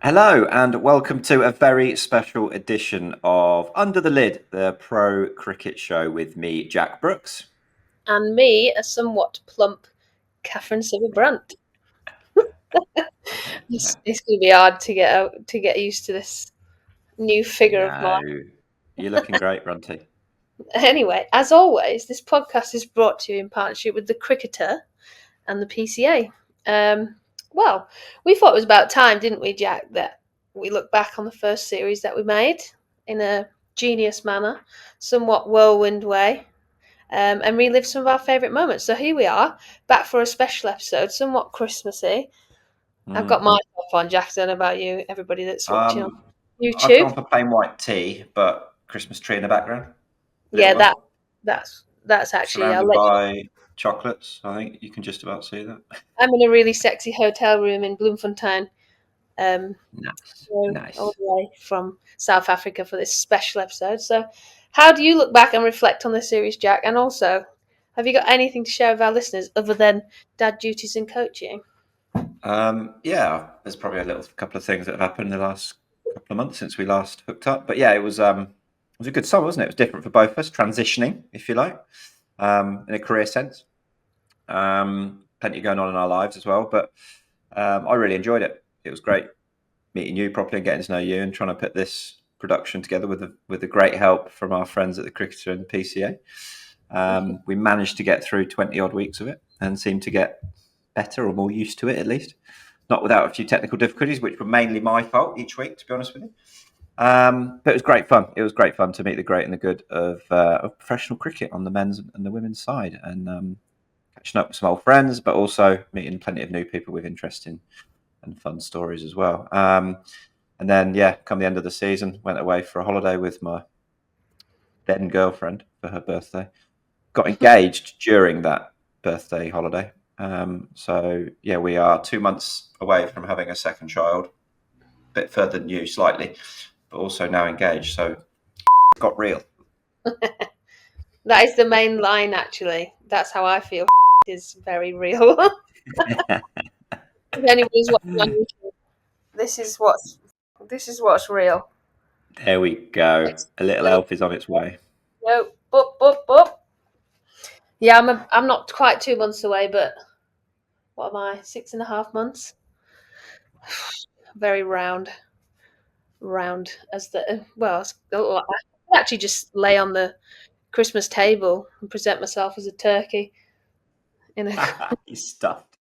Hello and welcome to a very special edition of Under the Lid, the pro cricket show with me, Jack Brooks. And me, a somewhat plump Katherine Sciver-Brunt. It's going to be hard to get used to this new figure of No, mine. you're looking great, Runty. Anyway, as always, this podcast is brought to you in partnership with the Cricketer and the PCA. Well, we thought it was about time, didn't we, Jack, that we look back on the first series that we made in a genius manner, somewhat whirlwind way, and relive some of our favourite moments. So here we are, back for a special episode, somewhat Christmassy. I've got my top on, Jack. I don't know about you, everybody that's watching on I've YouTube. gone for plain white tea, but Christmas tree in the background. Yeah, Little one, that's actually. I'll surrounded let you. by chocolates. I think you can just about see that. I'm in a really sexy hotel room in Bloemfontein, Nice, so all nice. the way from South Africa for this special episode. So, how do you look back and reflect on this series, Jack? And also, have you got anything to share with our listeners other than dad duties and coaching? Yeah, there's probably a little couple of things that have happened in the last couple of months since we last hooked up. But yeah, it was a good summer, wasn't it? It was different for both of us, transitioning, if you like, in a career sense. Plenty going on in our lives as well, but I really enjoyed it. It was great meeting you properly and getting to know you, and trying to put this production together with the great help from our friends at the Cricketer and the PCA. We managed to get through 20 odd weeks of it and seemed to get better or more used to it, at least. Not without a few technical difficulties, which were mainly my fault each week, to be honest with you. But it was great fun. It was great fun to meet the great and the good of professional cricket on the men's and the women's side, and catching up with some old friends, but also meeting plenty of new people with interesting and fun stories as well. And then, yeah, come the end of the season, went away for a holiday with my then girlfriend for her birthday. Got engaged during that birthday holiday. So yeah, we are 2 months away from having a second child. A bit further than you, slightly, but also now engaged. So it got real. That is the main line, actually. That's how I feel. Is very real. If anybody's watching on YouTube, this is what's real. There we go. Next, A little no, elf is on its way. no, boop. Yeah, I'm not quite 2 months away, but what am I? 6.5 months. Very round as the well. I could actually just lay on the Christmas table and present myself as a turkey. In a He's stuffed.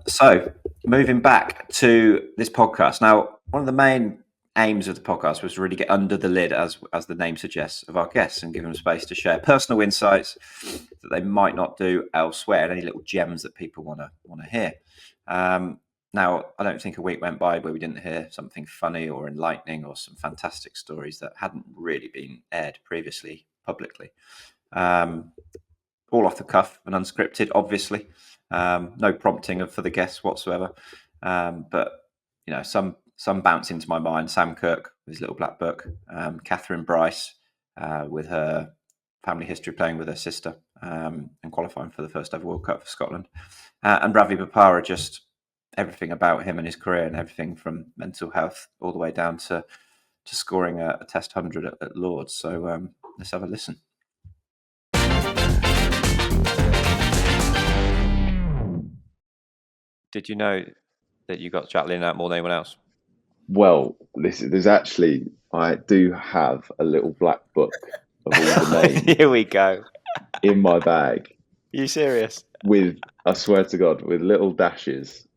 So moving back to this podcast. Now, one of the main aims of the podcast was to really get under the lid, as the name suggests, of our guests and give them space to share personal insights that they might not do elsewhere, and any little gems that people want to hear. Now, I don't think a week went by where we didn't hear something funny or enlightening or some fantastic stories that hadn't really been aired previously publicly. All off the cuff and unscripted, obviously. No prompting for the guests whatsoever. But some bounce into my mind. Sam Kirk with his little black book. Katherine Bryce with her family history, playing with her sister and qualifying for the first ever World Cup for Scotland. And Ravi Bopara, just everything about him and his career, and everything from mental health all the way down to scoring a Test 100 at Lords. So let's have a listen. Did you know that you got Jacqueline out more than anyone else? Well, there's actually, I do have a little black book of all the names Here we go. in my bag. Are you serious? With, I swear to God, with little dashes,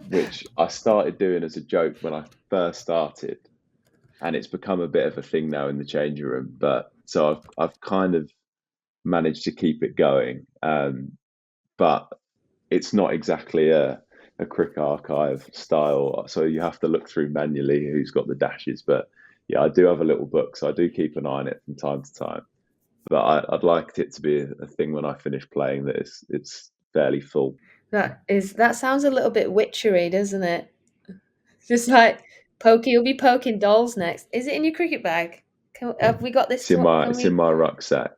which I started doing as a joke when I first started, and it's become a bit of a thing now in the changing room. But so I've kind of managed to keep it going, but it's not exactly a Crick Archive style, so you have to look through manually who's got the dashes. But yeah, I do have a little book, so I do keep an eye on it from time to time. But I'd like it to be a thing when I finish playing that it's fairly full. that sounds a little bit witchery, doesn't it? Just like you'll be poking dolls next. Is it in your cricket bag? Have we got this? It's in my rucksack.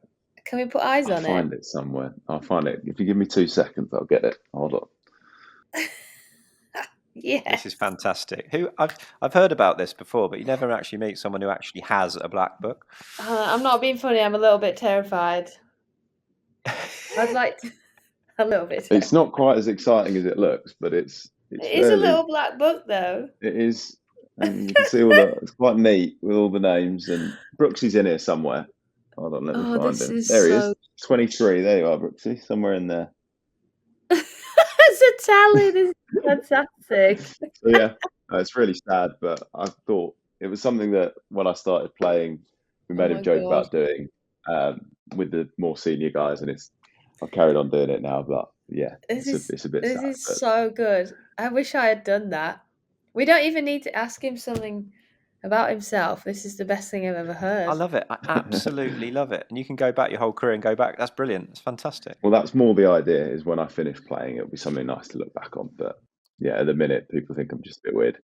Can we put eyes I'll on find it somewhere. I'll find it. If you give me 2 seconds, I'll get it. Hold on. Yeah. This is fantastic. I've heard about this before, but you never actually meet someone who actually has a black book. I'm not being funny. I'm a little bit terrified. I'd like to, a little bit. It's not quite as exciting as it looks, but it's It is a fairly. little black book, though. It is, and you can see all the. It's quite neat with all the names, and Brooksy's in here somewhere. Hold on, let me find this him. is There he so... is. 23. There you are, Brooksy, somewhere in there. It's Italian. This is fantastic. So yeah, it's really sad, but I thought it was something that when I started playing, we made Oh a my joke God. about doing with the more senior guys, and I've carried on doing it now. But yeah, it's a bit This sad. is so good. I wish I had done that. We don't even need to ask him something about himself. This is the best thing I've ever heard. I love it. I absolutely love it. And you can go back your whole career and go back. That's brilliant. It's fantastic. Well, that's more the idea, is when I finish playing, it'll be something nice to look back on. But yeah, at the minute, people think I'm just a bit weird.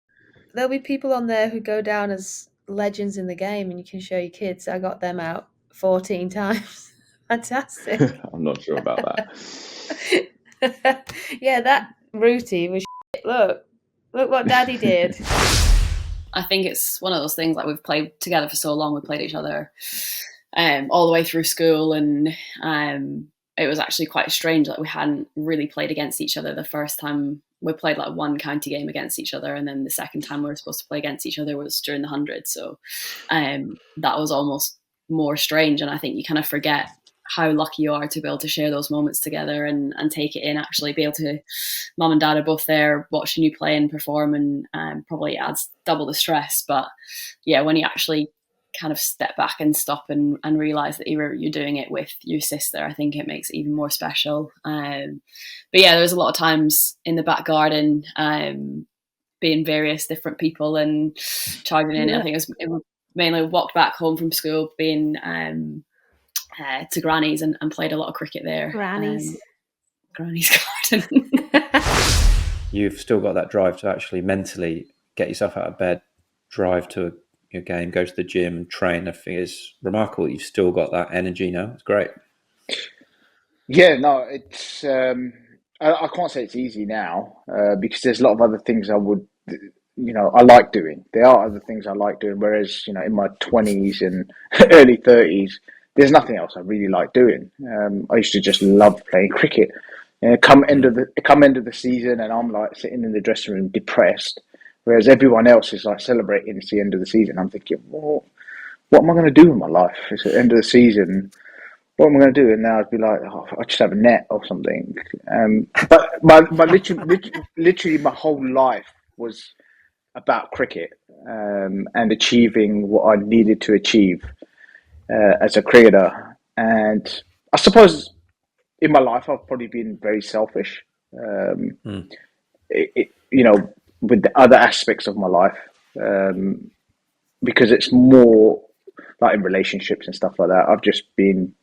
There'll be people on there who go down as legends in the game, and you can show your kids. I got them out 14 times. Fantastic. I'm not sure about that. Yeah, that Rooty was shit. Look what Daddy did. I think it's one of those things, like, we've played together for so long. We played each other all the way through school, and it was actually quite strange that we hadn't really played against each other. The first time we played like one county game against each other, and then the second time we were supposed to play against each other was during the 100. So that was almost more strange, and I think you kind of forget how lucky you are to be able to share those moments together and take it in, actually be able to, mum and dad are both there watching you play and perform, and probably adds double the stress. But yeah, when you actually kind of step back and stop and realize that you're doing it with your sister, I think it makes it even more special. But yeah, there's a lot of times in the back garden, being various different people and charging in. I think it was mainly walked back home from school, being to Granny's and played a lot of cricket there. Granny's garden. You've still got that drive to actually mentally get yourself out of bed, drive to your game, go to the gym, train. I think it's remarkable. You've still got that energy now. It's great. Yeah, no, it's I can't say it's easy now because there's a lot of other things I like doing. There are other things I like doing, whereas in my 20s and early 30s, there's nothing else I really like doing. I used to just love playing cricket. Come end of the season, and I'm like sitting in the dressing room depressed, whereas everyone else is like celebrating it's the end of the season. I'm thinking, well, what am I going to do with my life? It's at the end of the season. What am I going to do? And now I'd be like, I just have a net or something. But literally my whole life was about cricket and achieving what I needed to achieve as a cricketer. And I suppose in my life I've probably been very selfish. With the other aspects of my life, because it's more like in relationships and stuff like that. I've just been.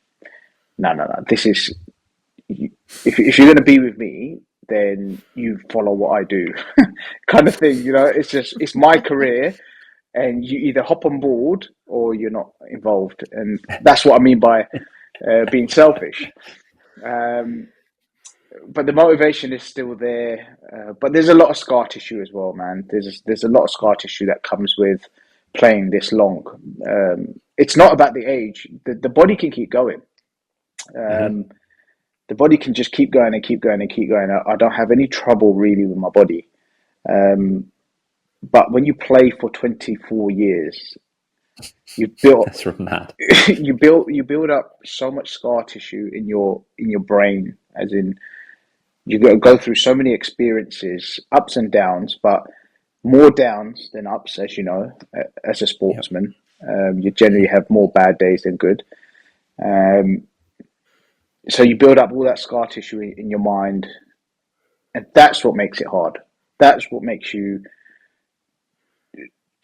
No. This is if you're going to be with me, then you follow what I do, kind of thing. It's my career, and you either hop on board or you're not involved, and that's what I mean by being selfish. But the motivation is still there. But there's a lot of scar tissue as well, man. There's a lot of scar tissue that comes with playing this long. It's not about the age. The body can keep going. The body can just keep going and keep going and keep going. I don't have any trouble really with my body. But when you play for 24 years, you build That's mad. you build up so much scar tissue in your brain, as in you go through so many experiences, ups and downs, but more downs than ups, as you know, as a sportsman. Yep. You generally have more bad days than good. So you build up all that scar tissue in your mind, and that's what makes it hard. That's what makes you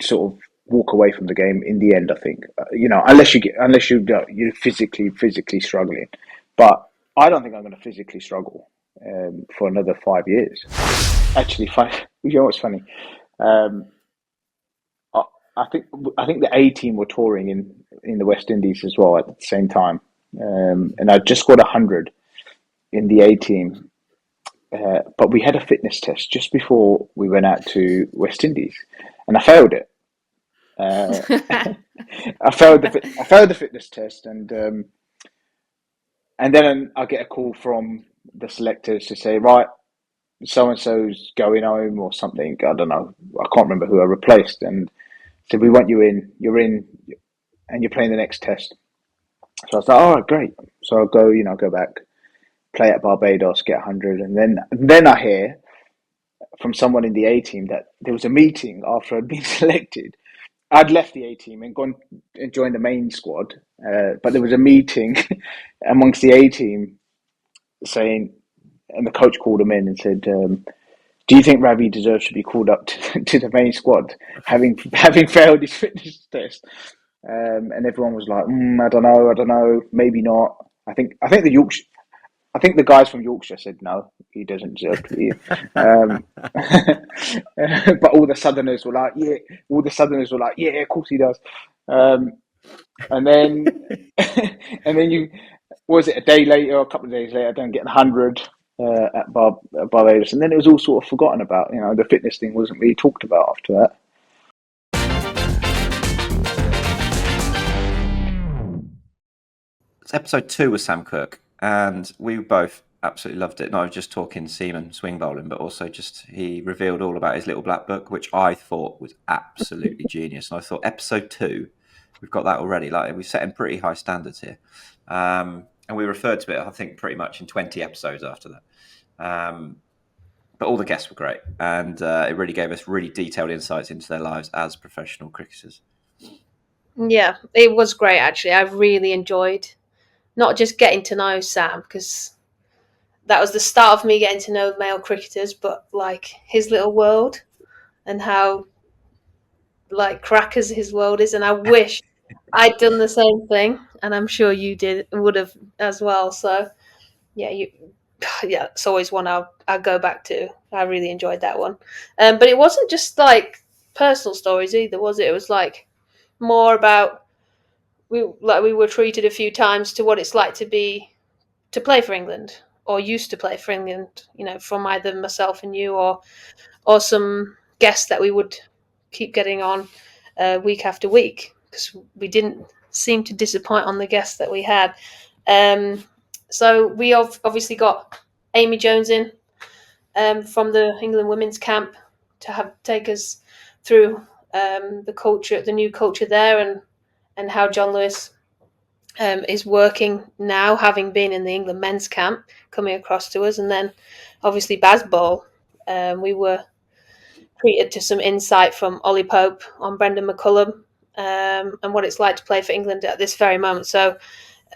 sort of walk away from the game in the end, I think. Unless you're physically struggling. But I don't think I'm going to physically struggle for another 5 years. Actually, you know what's funny? I think the A team were touring in the West Indies as well at the same time. And I just got 100 in the A team, but we had a fitness test just before we went out to West Indies, and I failed it. I failed the fitness test, and then I get a call from the selectors to say, right, so and so's going home or something. I don't know. I can't remember who I replaced, and said, we want you in. You're in, and you're playing the next test. So I was like, all right, great. So I'll go back, play at Barbados, get 100, and then I hear from someone in the A team that there was a meeting after I'd been selected. I'd left the A team and gone and joined the main squad, but there was a meeting amongst the A team saying, and the coach called him in and said, "Do you think Ravi deserves to be called up to the main squad, having failed his fitness test?" And everyone was like, "I don't know, maybe not." I think the guys from Yorkshire said no, he doesn't deserve to be. But all the Southerners were like, "Yeah." All the Southerners were like, "Yeah, of course he does." And then, and then a day later, or a couple of days later, I don't get 100 at Barbados, and then it was all sort of forgotten about. The fitness thing wasn't really talked about after that. It's episode 2 with Sam Cook, and we both absolutely loved it. Not just talking seaman swing bowling, but also just he revealed all about his little black book, which I thought was absolutely genius. And I thought episode 2, we've got that already. Like, we're setting pretty high standards here, and we referred to it, I think, pretty much in 20 episodes after that. But all the guests were great, and it really gave us really detailed insights into their lives as professional cricketers. Yeah, it was great, actually. I really enjoyed not just getting to know Sam, because that was the start of me getting to know male cricketers, but like his little world and how like crackers his world is. And I wish I'd done the same thing, and I'm sure you would have as well. So yeah, it's always one I'll go back to. I really enjoyed that one. But it wasn't just like personal stories either, was it? It was like more about we were treated a few times to what it's like to play for England, or used to play for England, from either myself and you, or some guests that we would keep getting on week after week, because we didn't seem to disappoint on the guests that we had. So we obviously got Amy Jones in from the England women's camp to take us through the new culture there, and how John Lewis is working now, having been in the England men's camp, coming across to us. And then obviously Bazball, we were treated to some insight from Ollie Pope on Brendan McCullum, and what it's like to play for England at this very moment. So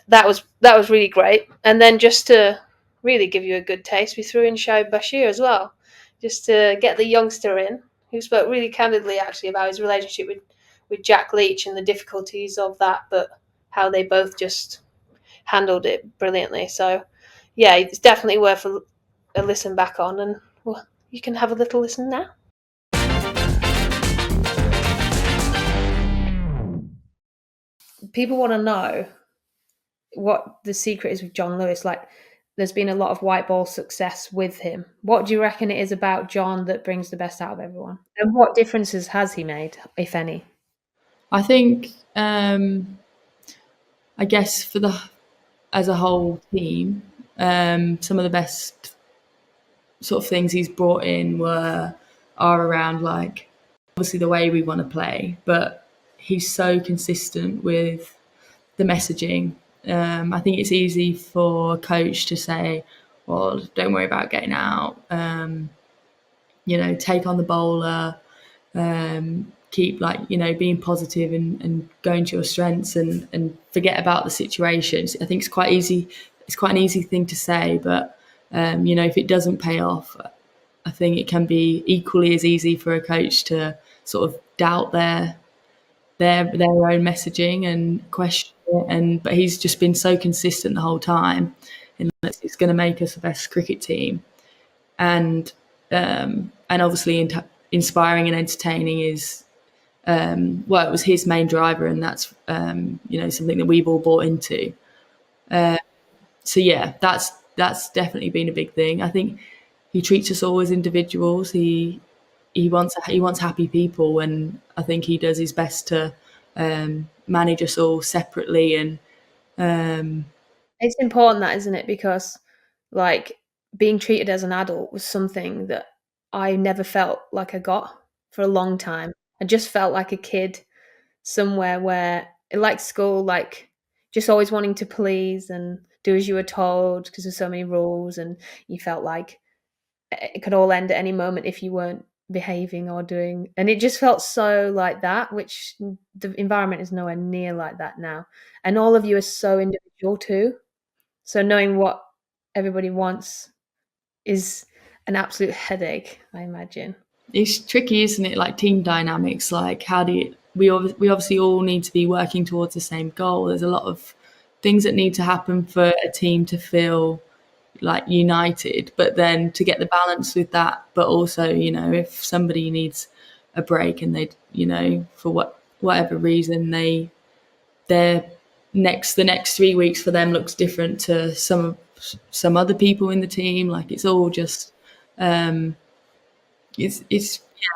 that was really great. And then just to really give you a good taste, we threw in Shoaib Bashir as well, just to get the youngster in, who spoke really candidly actually about his relationship with Jack Leach and the difficulties of that, but how they both just handled it brilliantly. So yeah, it's definitely worth a listen back on, and well, you can have a little listen now. People want to know what the secret is with John Lewis. Like, there's been a lot of white ball success with him. What do you reckon it is about John that brings the best out of everyone? And what differences has he made, if any? I think, I guess as a whole team, some of the best sort of things he's brought in are around, like, obviously the way we want to play, but he's so consistent with the messaging. I think it's easy for a coach to say, well, don't worry about getting out, take on the bowler, keep being positive and going to your strengths and forget about the situations. I think it's quite easy. It's quite an easy thing to say, but if it doesn't pay off, I think it can be equally as easy for a coach to sort of doubt their own messaging and question it. But he's just been so consistent the whole time, and it's going to make us the best cricket team. And obviously inspiring and entertaining is it was his main driver, and that's something that we've all bought into. So yeah, that's definitely been a big thing. I think he treats us all as individuals. He wants happy people, and I think he does his best to manage us all separately. And it's important, that, isn't it? Because like being treated as an adult was something that I never felt like I got for a long time. I just felt like a kid somewhere where, like school, like just always wanting to please and do as you were told because there's so many rules, and you felt like it could all end at any moment if you weren't behaving or doing, and it just felt so like that, which the environment is nowhere near like that now. And all of you are so individual too, so knowing what everybody wants is an absolute headache, I imagine. It's tricky, isn't it? Like team dynamics, like how do you, we obviously all need to be working towards the same goal. There's a lot of things that need to happen for a team to feel like united, but then to get the balance with that, but also, you know, if somebody needs a break and they, you know, for whatever reason, the next 3 weeks for them looks different to some other people in the team. Like it's all just it's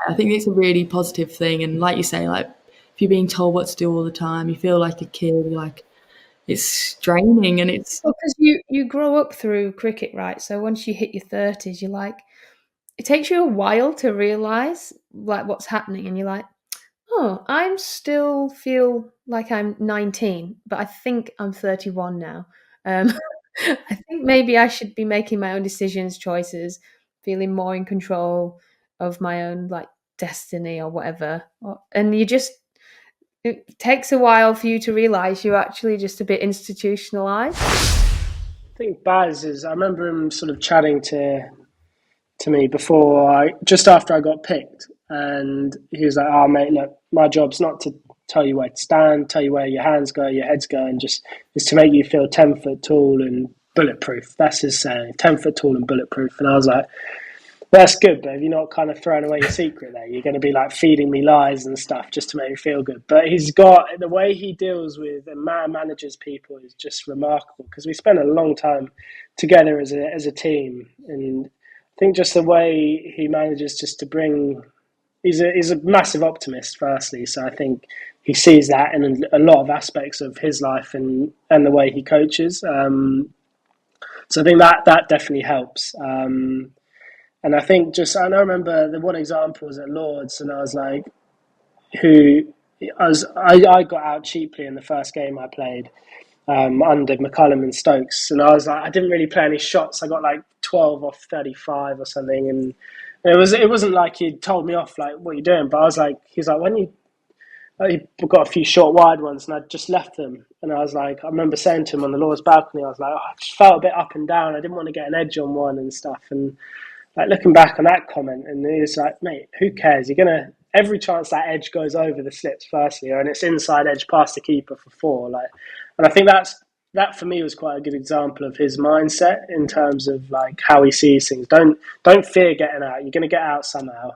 I think it's a really positive thing. And like you say, like if you're being told what to do all the time, you feel like a kid. Like it's draining, and it's because you grow up through cricket, right? So once you hit your 30s, you're like, it takes you a while to realize like what's happening, and you're like, oh, I'm still feel like I'm 19, but I think I'm 31 now. I think maybe I should be making my own decisions, choices, feeling more in control of my own like destiny or whatever. And it takes a while for you to realize you're actually just a bit institutionalized. I think Baz is. I remember him sort of chatting to me just after I got picked, and he was like, "Oh mate, look, my job's not to tell you where to stand, tell you where your hands go, your heads go, and just is to make you feel 10 foot tall and bulletproof." That's his saying, 10 foot tall and bulletproof. And I was like, that's good, but if you're not kind of throwing away your secret there, you're going to be like feeding me lies and stuff just to make me feel good. But he's got the way he deals with and manages people is just remarkable, because we spent a long time together as a team, and I think just the way he manages just to bring, he's a massive optimist firstly, so I think he sees that in a lot of aspects of his life and the way he coaches. So I think that definitely helps. And I think I remember the one example was at Lords, and I was like, I got out cheaply in the first game I played under McCullum and Stokes, and I was like, I didn't really play any shots. I got like 12 off 35 or something, and it wasn't like he told me off like, what are you doing? But I was like, he's like, he got a few short wide ones, and I just left them. And I was like, I remember saying to him on the Lord's balcony, I was like, I just felt a bit up and down. I didn't want to get an edge on one and stuff. And like looking back on that comment, and he was like, mate, who cares? You're gonna, every chance that edge goes over the slips firstly, and it's inside edge past the keeper for 4. Like, and I think that for me was quite a good example of his mindset in terms of like how he sees things. Don't fear getting out. You're gonna get out somehow.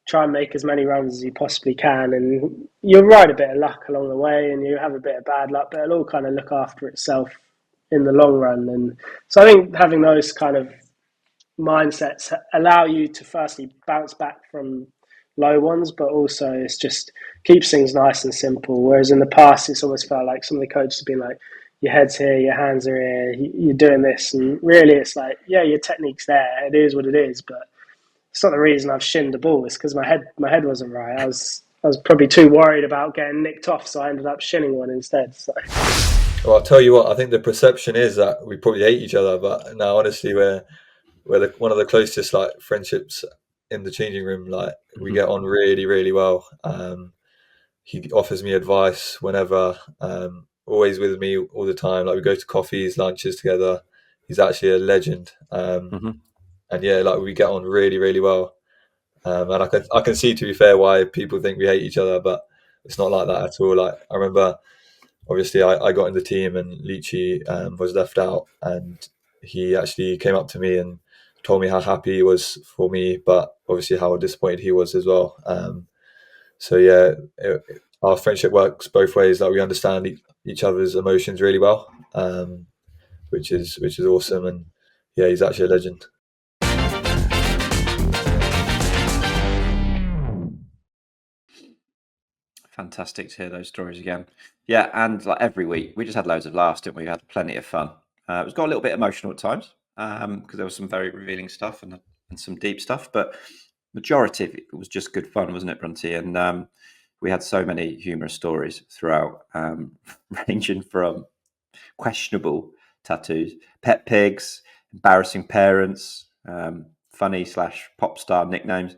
Try and make as many runs as you possibly can, and you'll ride a bit of luck along the way, and you have a bit of bad luck, but it'll all kind of look after itself in the long run. And so I think having those kind of mindsets allow you to firstly bounce back from low ones, but also it's just keeps things nice and simple. Whereas in the past, it's almost felt like some of the coaches have been like, your head's here, your hands are here, you're doing this. And really it's like, yeah, your technique's there. It is what it is. But it's not the reason I've shinned the ball. It's because my head wasn't right. I was probably too worried about getting nicked off, so I ended up shinning one instead. So. Well, I'll tell you what, I think the perception is that we probably hate each other, but no, honestly, we're one of the closest like friendships in the changing room. Like we get on really, really well. He offers me advice whenever, always with me all the time. Like we go to coffees, lunches together. He's actually a legend. And yeah, like we get on really, really well. And I can see, to be fair, why people think we hate each other, but it's not like that at all. Like I remember, obviously, I got in the team and Leachy was left out, and he actually came up to me and told me how happy he was for me, but obviously how disappointed he was as well. So yeah, our friendship works both ways. Like we understand each other's emotions really well, which is awesome. And yeah, he's actually a legend. fantastic to hear those stories again. Yeah, and like every week, we just had loads of laughs, didn't we? We had plenty of fun. It was got a little bit emotional at times because there was some very revealing stuff and some deep stuff, but majority of it was just good fun, wasn't it, Brunty? And we had so many humorous stories throughout, ranging from questionable tattoos, pet pigs, embarrassing parents, funny / pop star nicknames.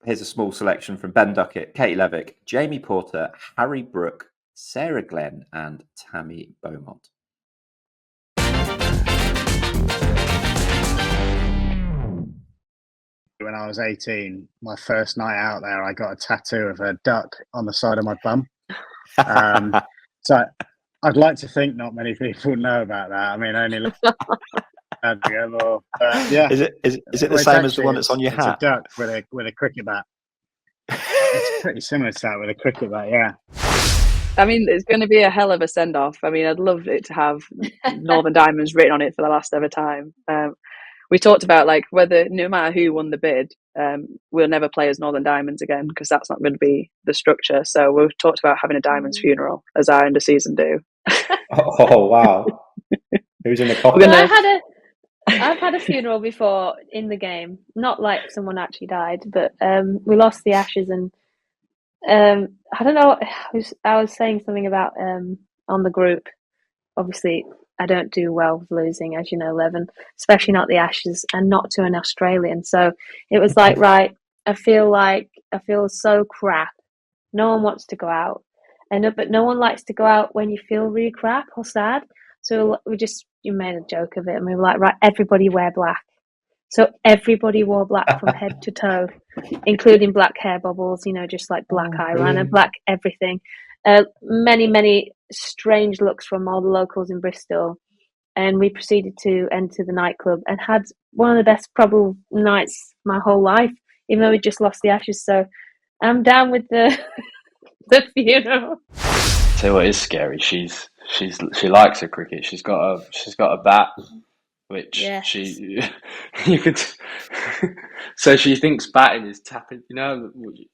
Here's a small selection from Ben Duckett, Katie Levick, Jamie Porter, Harry Brook, Sarah Glenn, and Tammy Beaumont. When I was 18, my first night out there, I got a tattoo of a duck on the side of my bum. So I'd like to think not many people know about that. I mean, only more. Yeah. Is it the same as the one that's on your hat? It's a duck with a cricket bat. It's pretty similar to that with a cricket bat, yeah. I mean, it's going to be a hell of a send-off. I mean, I'd love it to have Northern Diamonds written on it for the last ever time. We talked about like whether no matter who won the bid, we'll never play as Northern Diamonds again because that's not going to be the structure. So we've talked about having a Diamonds funeral as our end of season do. Oh wow! Who's in the coffin? Well, I've had a funeral before in the game, not like someone actually died, but we lost the Ashes, and I don't know. I was saying something about on the group. Obviously, I don't do well with losing, as you know, Levin, especially not the Ashes and not to an Australian. So it was like, right, I feel so crap. No one wants to go out, but no one likes to go out when you feel really crap or sad. So you made a joke of it, and we were like, right, everybody wear black. So everybody wore black from head to toe, including black hair bubbles, just like black eyeliner, black everything. Many, many strange looks from all the locals in Bristol. And we proceeded to enter the nightclub and had one of the best probable nights my whole life, even though we just lost the Ashes. So I'm down with the funeral. Tell you what is scary. She likes her cricket. She's got a bat, which you could. So she thinks batting is tapping.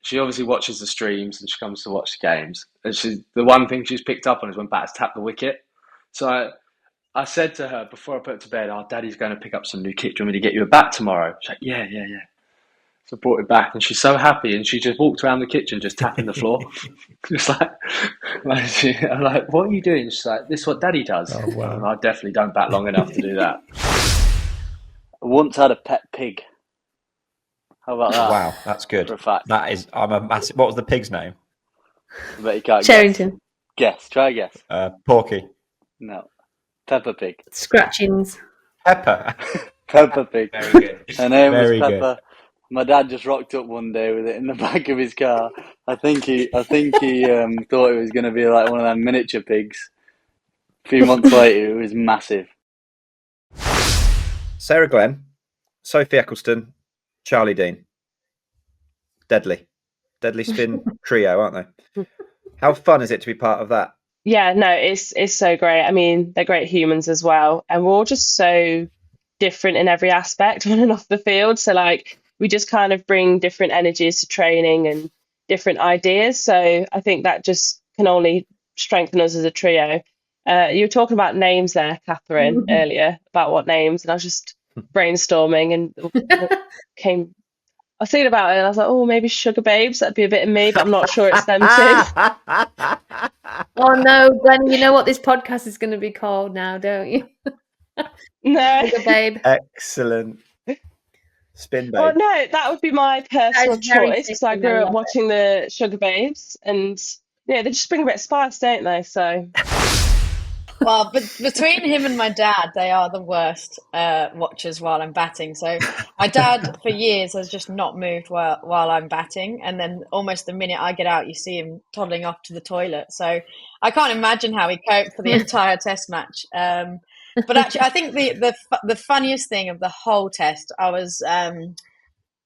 She obviously watches the streams and she comes to watch the games. And the one thing she's picked up on is when batters tap the wicket. So I said to her before I put her to bed, "Oh, Daddy's going to pick up some new kit. Do you want me to get you a bat tomorrow?" She's like, "Yeah." So I brought it back, and she's so happy, and she just walked around the kitchen, just tapping the floor, just I'm like, "What are you doing?" She's like, "This is what Daddy does." Oh, wow. I definitely don't bat long enough to do that. I once had a pet pig. How about that? Wow, that's good. For a fact. That is, I'm a massive. What was the pig's name? I bet you can't Sherrington. Guess. Try a guess. Porky. No. Peppa Pig. Scratchings. Pepper. Peppa Pig. Very good. Her name was Very Peppa. good. My dad just rocked up one day with it in the back of his car. I think he thought it was going to be like one of them miniature pigs. A few months later, it was massive. Sarah Glenn, Sophie Eccleston, Charlie Dean. Deadly spin trio, aren't they? How fun is it to be part of that? Yeah, no, it's so great. I mean, they're great humans as well, and we're all just so different in every aspect on and off the field. So like, we just kind of bring different energies to training and different ideas. So I think that just can only strengthen us as a trio. You were talking about names there, Katherine, earlier, about what names, and I was just brainstorming and I was thinking about it and I was like, oh, maybe Sugar Babes, that'd be a bit of me, but I'm not sure it's them too. Oh no, Glenn, you know what this podcast is going to be called now, don't you? No. Sugar Babe. Excellent. Spin Babe. Well, no, that would be my personal choice because I grew up watching the Sugar Babes, and they just bring a bit of spice, don't they? So. Well, but between him and my dad, they are the worst watchers while I'm batting. So my dad, for years, has just not moved while I'm batting. And then almost the minute I get out, you see him toddling off to the toilet. So I can't imagine how he coped for the entire test match. But actually, I think the funniest thing of the whole test, I was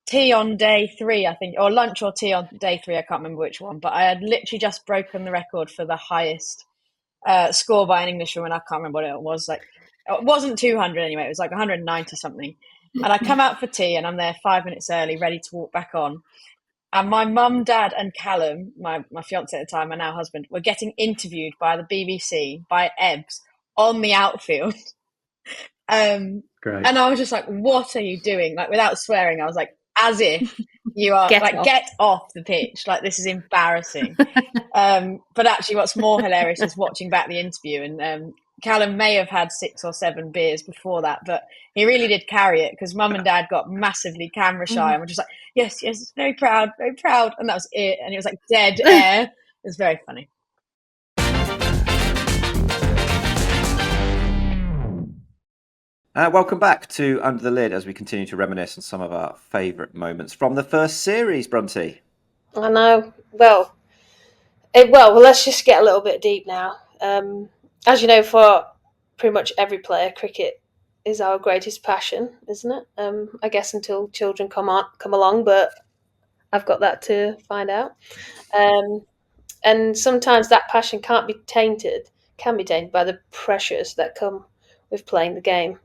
tea on day 3, I think, or lunch or tea on day 3. I can't remember which one. But I had literally just broken the record for the highest score by an Englishwoman. I can't remember what it was. Like, it wasn't 200 anyway. It was like 190 something. And I come out for tea, and I'm there 5 minutes early, ready to walk back on. And my mum, dad, and Callum, my fiance at the time, my now husband, were getting interviewed by the BBC, by Ebbs, on the outfield. Great. And I was just like, what are you doing? Like, without swearing, I was like, as if you are, get off the pitch. Like, this is embarrassing. But actually, what's more hilarious is watching back the interview. And Callum may have had 6 or 7 beers before that, but he really did carry it because mum and dad got massively camera shy and were just like, yes, very proud, very proud. And that was it. And it was like dead air. It was very funny. Welcome back to Under the Lid as we continue to reminisce on some of our favourite moments from the first series, Brunty. I know. Well, let's just get a little bit deep now. As you know, for pretty much every player, cricket is our greatest passion, isn't it? I guess until children come along, but I've got that to find out. And sometimes that passion can be tainted by the pressures that come with playing the game,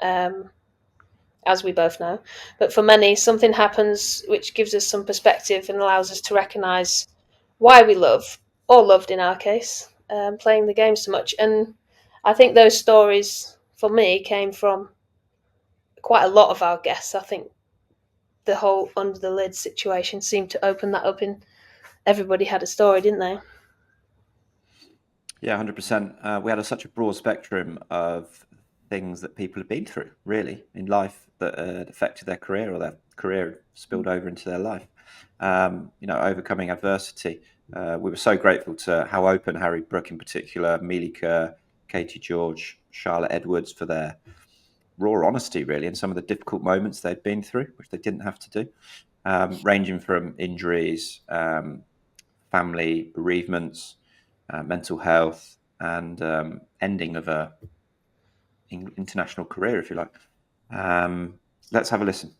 as we both know. But for many, something happens which gives us some perspective and allows us to recognise why we love, or loved in our case, playing the game so much. And I think those stories, for me, came from quite a lot of our guests. I think the whole Under the Lid situation seemed to open that up, and everybody had a story, didn't they? Yeah, 100%. We had such a broad spectrum of things that people have been through, really, in life that affected their career, or their career spilled over into their life. Overcoming adversity. We were so grateful to how open Harry Brook in particular, Melie, Kerr, Katie George, Charlotte Edwards, for their raw honesty, really, and some of the difficult moments they'd been through, which they didn't have to do, ranging from injuries, family bereavements, mental health, and ending of a international career, if you like. Let's have a listen.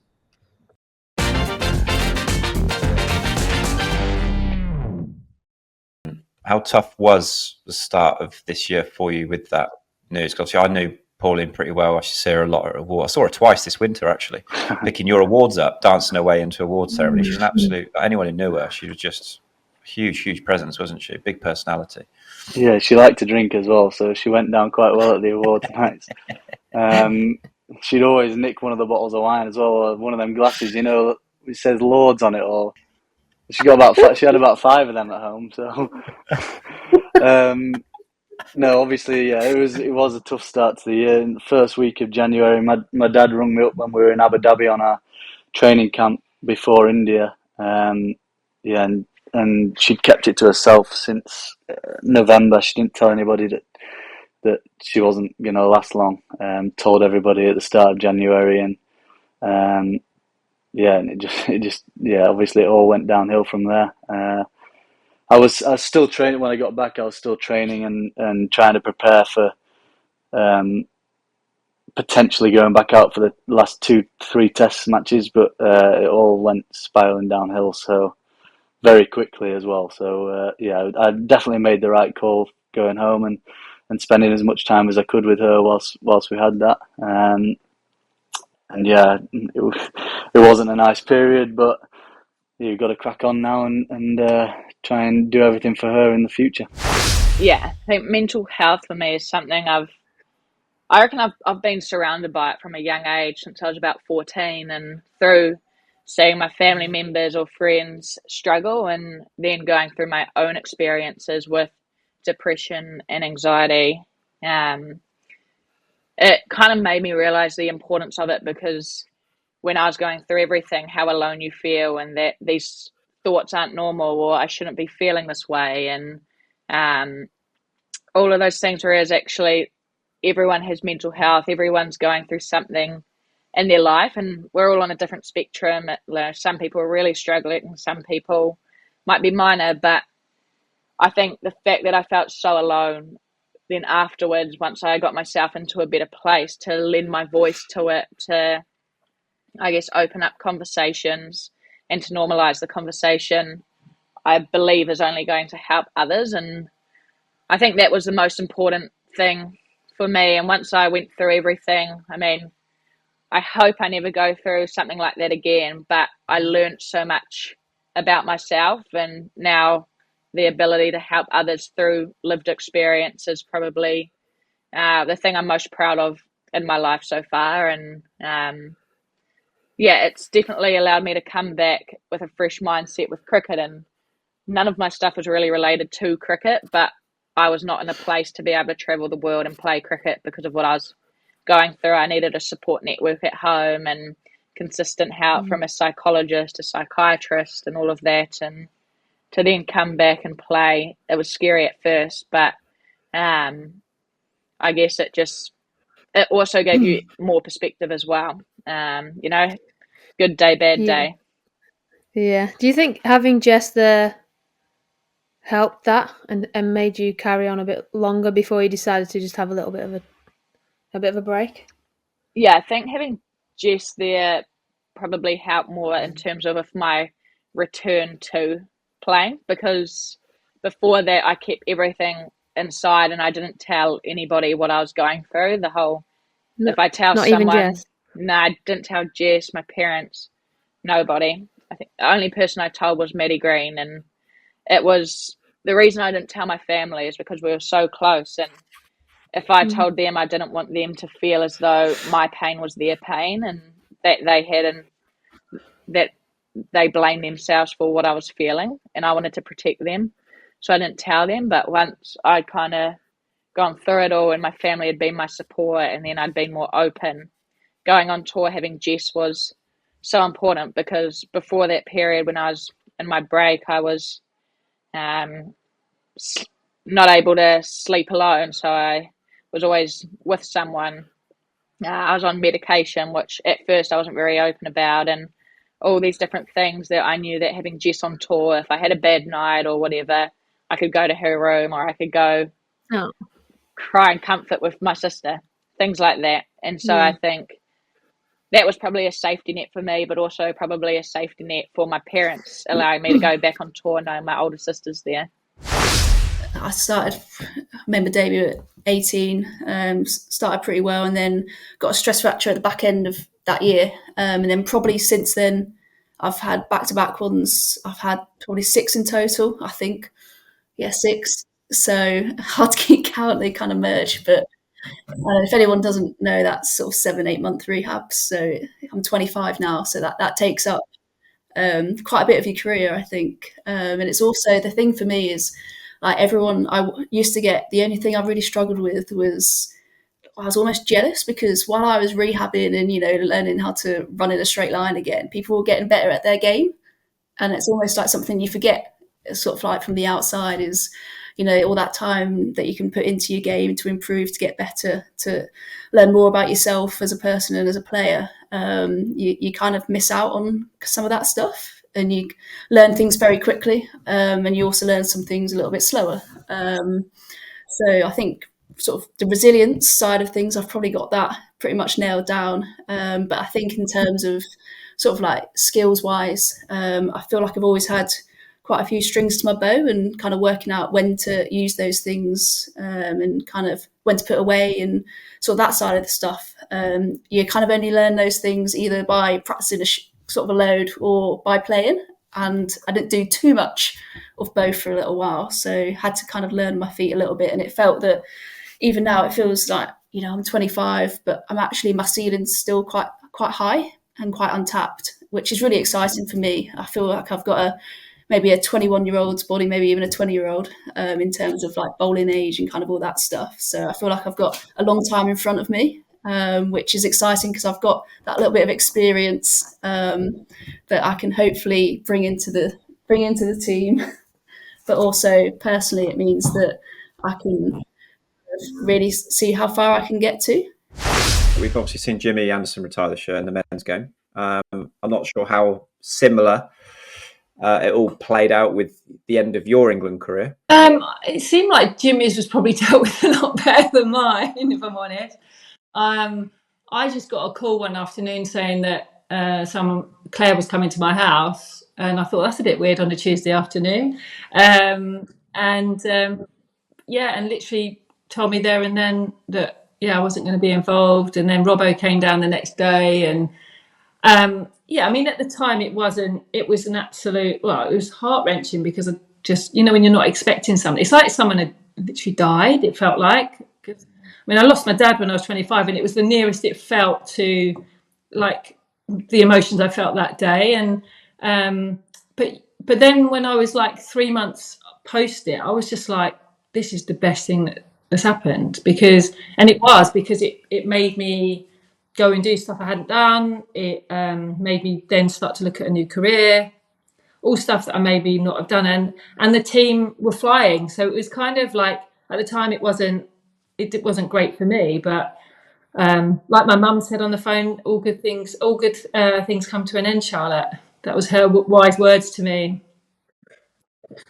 How tough was the start of this year for you with that news? Because I knew Pauline pretty well. I see her a lot at awards. I saw her twice this winter, actually, picking your awards up, dancing her way into award ceremony. She's an absolute, anyone who knew her, she was just a huge presence, wasn't she? Big personality. Yeah, she liked to drink as well, so she went down quite well at the awards nights. She'd always nick one of the bottles of wine as well, or one of them glasses, it says Lords on it, or she had about 5 of them at home. So, no, obviously, yeah, it was a tough start to the year. In the first week of January, my dad rung me up when we were in Abu Dhabi on our training camp before India. And she'd kept it to herself since November. She didn't tell anybody that she wasn't going to last long. Told everybody at the start of January, and and it just obviously it all went downhill from there. I was still training when I got back. I was still training and trying to prepare for potentially going back out for the last 2-3 test matches, but it all went spiraling downhill so very quickly as well. So I definitely made the right call going home and spending as much time as I could with her whilst we had that. It wasn't a nice period, but you've got to crack on now and try and do everything for her in the future. Yeah, I think mental health for me is something I reckon I've been surrounded by it from a young age since I was about 14, and through seeing my family members or friends struggle and then going through my own experiences with depression and anxiety, it kind of made me realize the importance of it, because when I was going through everything, how alone you feel and that these thoughts aren't normal, or I shouldn't be feeling this way, and all of those things, whereas actually everyone has mental health, everyone's going through something in their life, and we're all on a different spectrum. Some people are really struggling, some people might be minor, but I think the fact that I felt so alone, then afterwards, once I got myself into a better place to lend my voice to it, to, I guess, open up conversations and to normalize the conversation, I believe is only going to help others. And I think that was the most important thing for me. And once I went through everything, I mean, I hope I never go through something like that again, but I learned so much about myself, and now the ability to help others through lived experience is probably the thing I'm most proud of in my life so far. And it's definitely allowed me to come back with a fresh mindset with cricket. And none of my stuff was really related to cricket, but I was not in a place to be able to travel the world and play cricket because of what I was going through. I needed a support network at home and consistent help from a psychologist, a psychiatrist, and all of that. And to then come back and play, it was scary at first, but I guess it also gave you more perspective as well. Good day, bad day. Yeah. Do you think having Jess there helped that and made you carry on a bit longer before you decided to just have a little bit of a break? Yeah, I think having Jess there probably helped more in terms of my return to playing, because before that I kept everything inside and I didn't tell anybody what I was going through. If I tell not someone, even Jess. no, I didn't tell Jess, my parents, nobody. I think the only person I told was Maddie Green, and it was the reason I didn't tell my family is because we were so close, and if I told them, I didn't want them to feel as though my pain was their pain and that they had, and that they blamed themselves for what I was feeling, and I wanted to protect them. So I didn't tell them, but once I'd kind of gone through it all and my family had been my support, and then I'd been more open, going on tour, having Jess was so important, because before that period when I was in my break, I was not able to sleep alone, so I was always with someone. I was on medication, which at first I wasn't very open about, and all these different things that I knew that having Jess on tour, if I had a bad night or whatever, I could go to her room, or I could go cry and comfort with my sister, things like that. And so I think that was probably a safety net for me, but also probably a safety net for my parents, allowing me to go back on tour knowing my older sister's there. I made my debut at 18, started pretty well, and then got a stress fracture at the back end of that year. And then probably since then, I've had back-to-back ones. I've had probably 6 in total, I think. Yeah, 6. So hard to keep count, they kind of merge. But if anyone doesn't know, that's sort of 7-8 month rehab. So I'm 25 now, so that takes up quite a bit of your career, I think. And it's also, the thing for me is, like everyone, I used to get, the only thing I really struggled with was I was almost jealous, because while I was rehabbing and, learning how to run in a straight line again, people were getting better at their game. And it's almost like something you forget, sort of like from the outside, is, all that time that you can put into your game to improve, to get better, to learn more about yourself as a person and as a player. You kind of miss out on some of that stuff. And you learn things very quickly, and you also learn some things a little bit slower. So I think sort of the resilience side of things, I've probably got that pretty much nailed down. But I think in terms of sort of like skills wise, I feel like I've always had quite a few strings to my bow, and kind of working out when to use those things, and kind of when to put away, and sort of that side of the stuff. You kind of only learn those things either by practicing sort of a load or by playing, and I didn't do too much of both for a little while, so had to kind of learn my feet a little bit. And it felt that even now it feels like I'm 25, but I'm actually, my ceiling's still quite high and quite untapped, which is really exciting for me. I feel like I've got maybe a 21-year-old's body, maybe even a 20-year-old, in terms of like bowling age and kind of all that stuff. So I feel like I've got a long time in front of me, which is exciting, because I've got that little bit of experience that I can hopefully bring into the team. But also personally, it means that I can really see how far I can get to. We've obviously seen Jimmy Anderson retire this year in the men's game. I'm not sure how similar it all played out with the end of your England career. It seemed like Jimmy's was probably dealt with a lot better than mine, if I'm honest. I just got a call one afternoon saying that Claire was coming to my house, and I thought that's a bit weird on a Tuesday afternoon. And literally told me there and then that I wasn't going to be involved. And then Robbo came down the next day, and Yeah, I mean, at the time it was an absolute, well, it was heart-wrenching because I just, when you're not expecting something, it's like someone had literally died, it felt like. I mean, I lost my dad when I was 25, and it was the nearest it felt to like the emotions I felt that day. And but then when I was like 3 months post it, I was just like, this is the best thing that's happened, because it made me go and do stuff I hadn't done. It made me then start to look at a new career, all stuff that I maybe not have done. And the team were flying. So it was kind of like, at the time it wasn't great for me, but like my mum said on the phone, all good things come to an end, Charlotte. That was her wise words to me.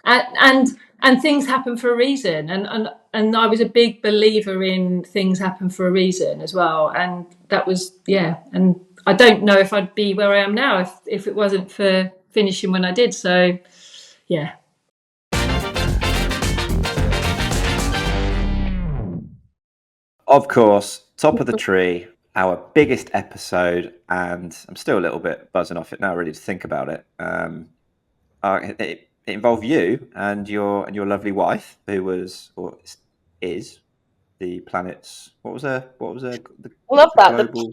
And things happen for a reason, and I was a big believer in things happen for a reason as well. And that was, and I don't know if I'd be where I am now if it wasn't for finishing when I did. So yeah. Of course, top of the tree, our biggest episode, and I'm still a little bit buzzing off it now, really, to think about it. It involved you and your lovely wife, who was or is the planet's I love that. Global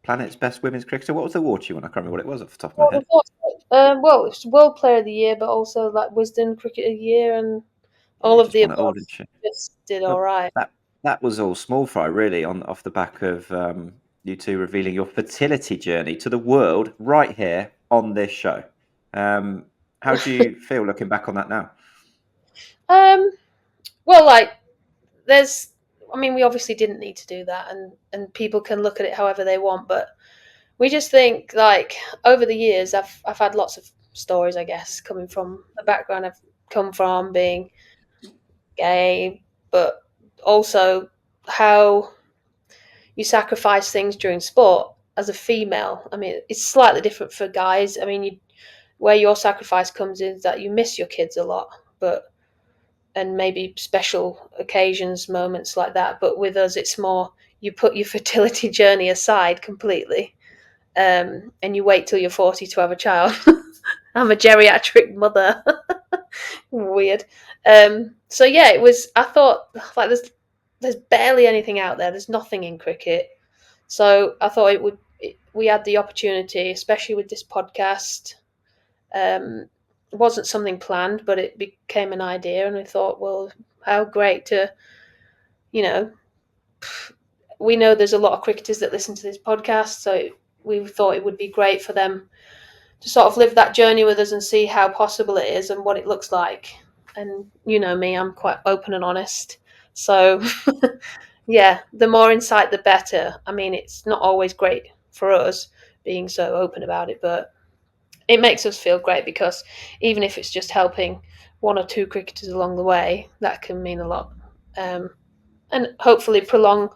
planet's best women's cricketer. What was the award she won? I can't remember what it was off the top of my head. Well, it's World Player of the Year, but also like Wisden Cricket of the Year and all of the above. Just did all right. That was all small fry, really, off the back of you two revealing your fertility journey to the world right here on this show. How do you feel looking back on that now? Well, like we obviously didn't need to do that, and people can look at it however they want, but we just think, like, over the years I've had lots of stories, I guess, coming from the background I've come from, being gay, but also how you sacrifice things during sport as a female. I mean, it's slightly different for guys. I mean, where your sacrifice comes in is that you miss your kids a lot, and maybe special occasions, moments like that. But with us, it's more you put your fertility journey aside completely, and you wait till you're 40 to have a child. I'm a geriatric mother. Weird. So yeah, it was. I thought, like, there's barely anything out there. There's nothing in cricket. So I thought we had the opportunity, especially with this podcast. It wasn't something planned, but it became an idea, and I thought, well, how great to, we know there's a lot of cricketers that listen to this podcast, so we thought it would be great for them to sort of live that journey with us and see how possible it is and what it looks like. And you know me, I'm quite open and honest. So yeah, the more insight, the better. I mean, it's not always great for us being so open about it, but it makes us feel great, because even if it's just helping one or two cricketers along the way, that can mean a lot. And hopefully prolong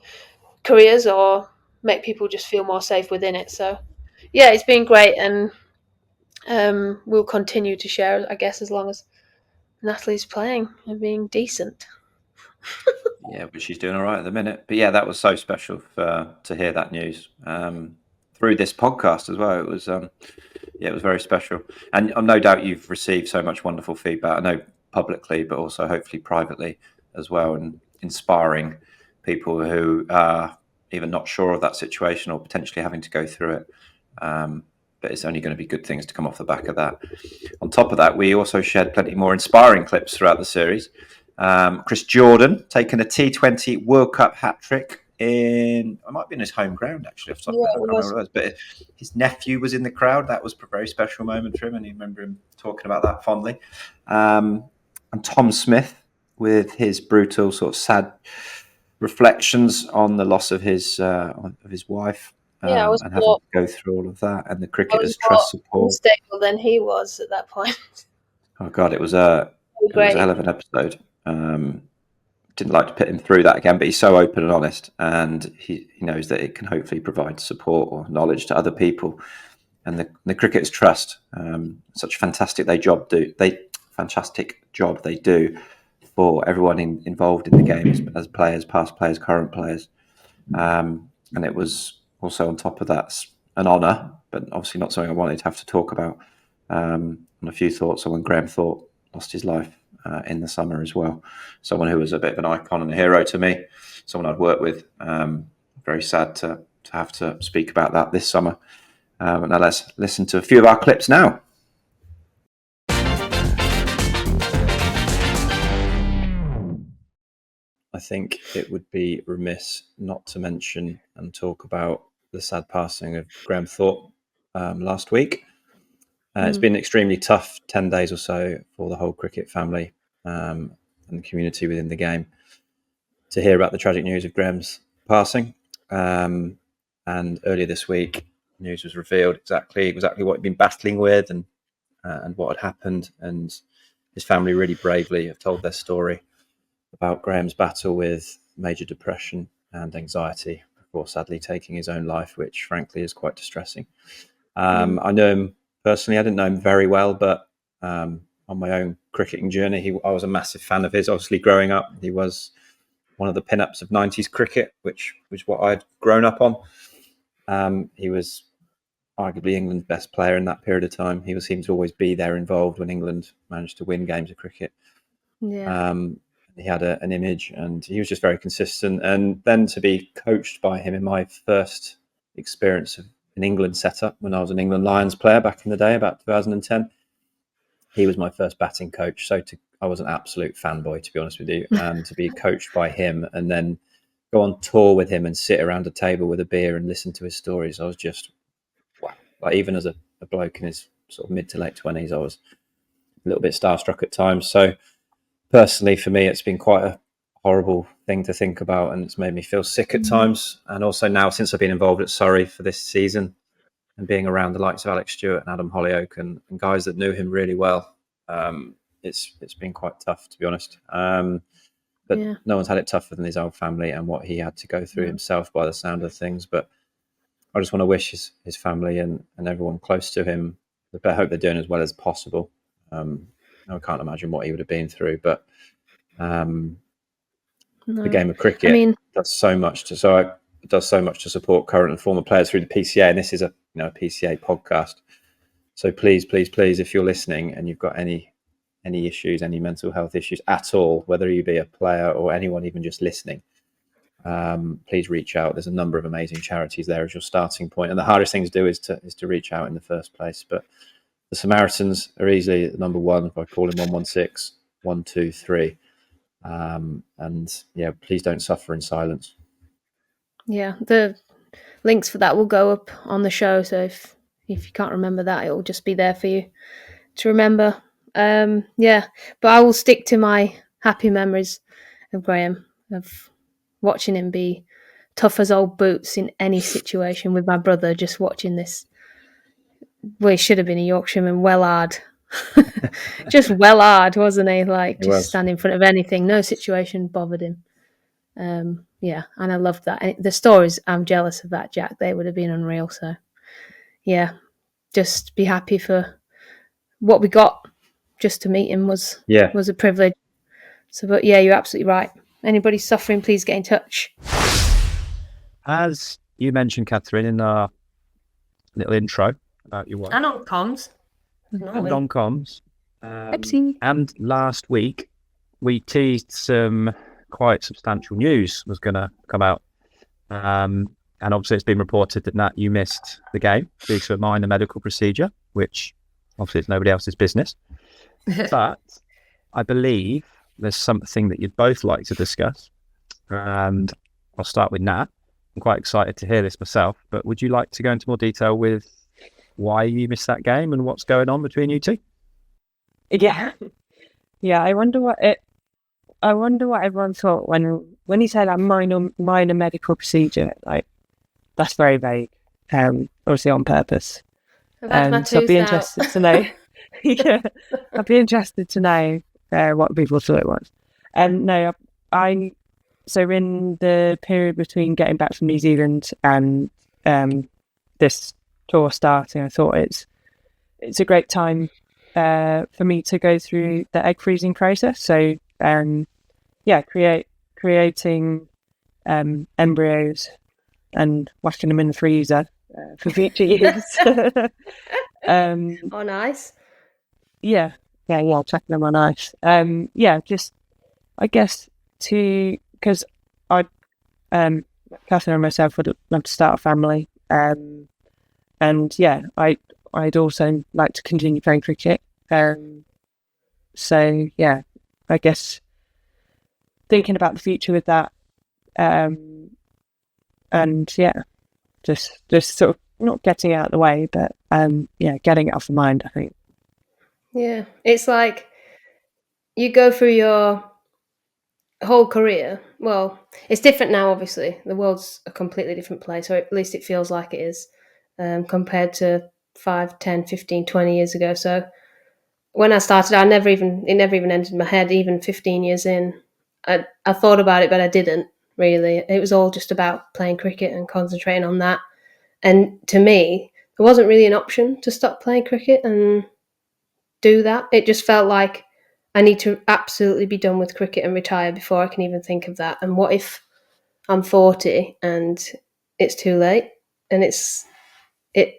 careers or make people just feel more safe within it. So yeah, it's been great, and we'll continue to share, I guess, as long as Natalie's playing and being decent. Yeah, but she's doing all right at the minute. But yeah, that was so special to hear that news through this podcast as well. It was it was very special, and no doubt you've received so much wonderful feedback. I know publicly, but also hopefully privately as well, and inspiring people who are even not sure of that situation or potentially having to go through it. But it's only going to be good things to come off the back of that. On top of that, we also shared plenty more inspiring clips throughout the series. Chris Jordan taking a T20 World Cup hat trick it might be in his home ground, actually, off the top of my head. I can't remember what it was, but his nephew was in the crowd. That was a very special moment for him, and I remember him talking about that fondly. And Tom Smith with his brutal, sort of sad reflections on the loss of his wife. And having to go through all of that, and the Cricketers Trust support. More stable than he was at that point. Oh God, it was a hell of an episode. Didn't like to put him through that again, but he's so open and honest, and he knows that it can hopefully provide support or knowledge to other people. And the Cricketers Trust, such a fantastic job they do for everyone involved in the game, as players, past players, current players, and it was also on top of that an honour, but obviously not something I wanted to have to talk about. On a few thoughts on when Graham Thorpe lost his life in the summer as well. Someone who was a bit of an icon and a hero to me, someone I'd worked with. Very sad to have to speak about that this summer. But now let's listen to a few of our clips now. I think it would be remiss not to mention and talk about the sad passing of Graham Thorpe last week. It's been an extremely tough 10 days or so for the whole cricket family and the community within the game to hear about the tragic news of Graham's passing. And earlier this week, news was revealed exactly what he'd been battling with and what had happened. And his family really bravely have told their story about Graham's battle with major depression and anxiety before sadly taking his own life, which frankly is quite distressing. I know him personally. I didn't know him very well, but on my own cricketing journey, I was a massive fan of his. Obviously, growing up, he was one of the pin-ups of 90s cricket, which was what I'd grown up on. He was arguably England's best player in that period of time. He seemed to always be there involved when England managed to win games of cricket. Yeah. He had an image and he was just very consistent. And then to be coached by him in my first experience of an England setup when I was an England Lions player back in the day, about 2010, he was my first batting coach. So I was an absolute fanboy, to be honest with you. And to be coached by him and then go on tour with him and sit around a table with a beer and listen to his stories, I was just, wow. Like even as a bloke in his sort of mid to late 20s, I was a little bit starstruck at times. So personally, for me, it's been quite a horrible thing to think about, and it's made me feel sick at times. And also now, since I've been involved at Surrey for this season and being around the likes of Alex Stewart and Adam Hollyoak and guys that knew him really well, it's been quite tough, to be honest. But no one's had it tougher than his own family and what he had to go through himself by the sound of things. But I just want to wish his family and everyone close to him, I hope they're doing as well as possible. I can't imagine what he would have been through, but the game of cricket does so much to support current and former players through the PCA, and this is a PCA podcast. So please, if you're listening and you've got any issues, any mental health issues at all, whether you be a player or anyone even just listening, please reach out. There's a number of amazing charities there as your starting point, and the hardest thing to do is to reach out in the first place. But the Samaritans are easily number one by calling 116 123. And yeah, please don't suffer in silence. Yeah, the links for that will go up on the show. So if you can't remember that, it will just be there for you to remember. But I will stick to my happy memories of Graham, of watching him be tough as old boots in any situation with my brother, just watching this. Well, he should have been a Yorkshireman, well hard. Just well hard, wasn't he? Like, just stand in front of anything. No situation bothered him. And I loved that. And the stories, I'm jealous of that, Jack. They would have been unreal. So, yeah, just be happy for what we got. Just to meet him was a privilege. So, but yeah, you're absolutely right. Anybody suffering, please get in touch. As you mentioned, Katherine, in our little intro about your wife. And on comms. And on comms. And last week, we teased some quite substantial news was going to come out. And obviously, it's been reported that, Nat, you missed the game due to a minor medical procedure, which obviously is nobody else's business. But I believe there's something that you'd both like to discuss. And I'll start with Nat. I'm quite excited to hear this myself, but would you like to go into more detail with why you missed that game and what's going on between you two? Yeah. I wonder what everyone thought when he said a minor medical procedure. Like, that's very vague. Obviously on purpose. I've had my so I'd be tooth interested to know. Yeah, I'd be interested to know what people thought it was. So in the period between getting back from New Zealand and this tour starting, I thought it's a great time for me to go through the egg freezing process. So creating embryos and whacking them in the freezer for future years. On ice. Yeah, checking them on ice. Just I guess because Katherine and myself would love to start a family. And yeah, I'd also like to continue playing cricket. So yeah, I guess thinking about the future with that, and yeah, just sort of not getting it out of the way, but getting it off the mind, I think. Yeah, it's like you go through your whole career. Well, it's different now, obviously. The world's a completely different place, or at least it feels like it is, compared to 5, 10, 15, 20 years ago. So when I started, it never even entered my head, even 15 years in. I thought about it, but I didn't really. It was all just about playing cricket and concentrating on that. And to me, there wasn't really an option to stop playing cricket and do that. It just felt like I need to absolutely be done with cricket and retire before I can even think of that. And what if I'm 40 and it's too late? And it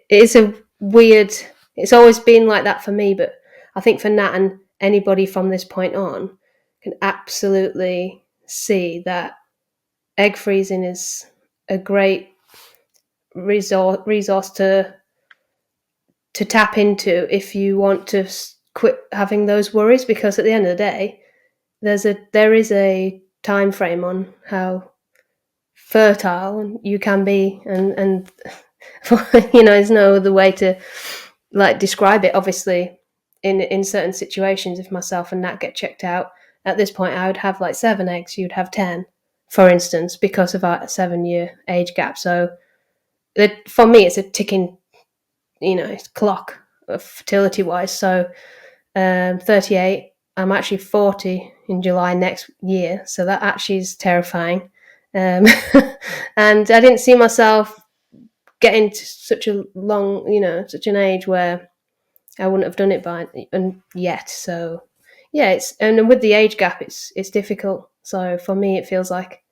is a weird. It's always been like that for me, but I think for Nat and anybody from this point on can absolutely see that egg freezing is a great resource to tap into if you want to quit having those worries, because at the end of the day, there is a time frame on how fertile you can be, and there's no other way to describe it. Obviously, in certain situations, if myself and Nat get checked out at this point, I would have 7 eggs, you'd have 10, for instance, because of our 7-year age gap. So for me, it's a ticking clock fertility wise. So 38, I'm actually 40 in July next year, so that actually is terrifying. And I didn't see myself getting to such a such an age where I wouldn't have done it yet. So yeah, and with the age gap, it's difficult. So for me, it feels like